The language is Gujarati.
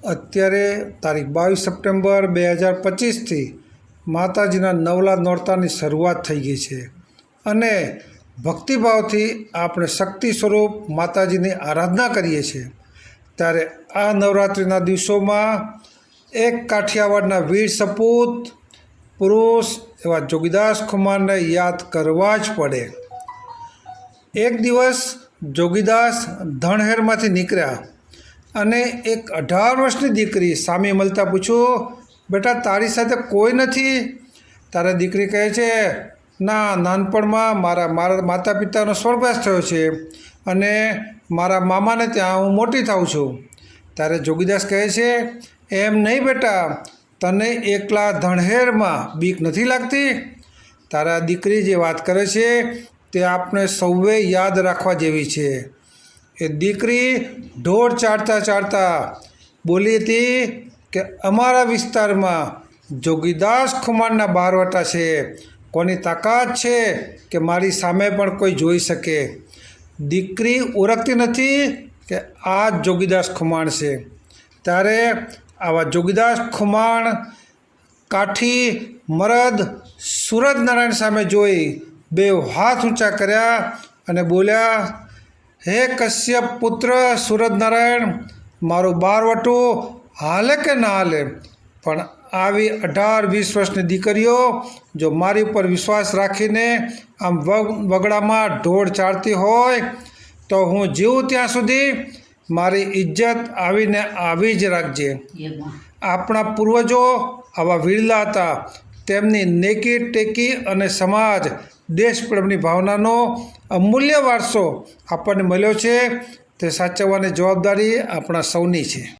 અત્યારે તારીખ 22 સપ્ટેમ્બર 2025થી માતાજીના નવલા નોરતાની શરૂઆત થઈ ગઈ છે અને ભક્તિભાવથી આપણે શક્તિ સ્વરૂપ માતાજીની આરાધના કરીએ છીએ। ત્યારે આ નવરાત્રિના દિવસોમાં એક કાઠિયાવાડના વીર સપૂત પુરુષ એવા જોગીદાસ ખુમારને યાદ કરવા જ પડે। એક દિવસ જોગીદાસ ધણહેરમાંથી નીકળ્યા અને એક 18 વર્ષની દીકરી સામે મળતા પૂછ્યું, બેટા તારી સાથે કોઈ નથી? તારા દીકરી કહે છે, ના, નાનપણમાં મારા માતા પિતાનો સ્વર્ગવાસ થયો છે અને મારા મામાને ત્યાં હું મોટી થાઉં છું। ત્યારે જોગીદાસ કહે છે, એમ નહીં બેટા, તને એકલા ધણહેરમાં બીક નથી લાગતી? તારા દીકરી જે વાત કરે છે તે આપણે સૌએ યાદ રાખવા જેવી છે। એ દીકરી ઢોર ચાળતા બોલી હતી કે અમારા વિસ્તારમાં જોગીદાસ ખુમારના બારવટા છે, કોની તાકાત છે કે મારી સામે પણ કોઈ જોઈ શકે? દીકરી ઓળખતી નથી કે આ જોગીદાસ ખુમાણ છે। ત્યારે આવા જોગીદાસ ખુમાણ કાઠી મરદ સૂરજનારાયણ સામે જોઈ બે હાથ ઊંચા કર્યા અને બોલ્યા, હે કશ્યપ પુત્ર સૂરજનારાયણ, મારું બારવટું હાલે કે ના હાલે, પણ આવી 18-20 વર્ષની દીકરીઓ જો મારી ઉપર વિશ્વાસ રાખીને આમ વગડામાં ઢોળ ચાળતી હોય તો હું જીવું ત્યાં સુધી મારી ઇજ્જત આવીને આવી જ રાખજે। આપણા પૂર્વજો આવા વીરલા હતા, તેમની નેકી ટેકી અને સમાજ દેશપ્રેમની ભાવનાનો અમૂલ્ય વારસો આપણને મળ્યો છે, તે સાચવવાની જવાબદારી આપણા સૌની છે।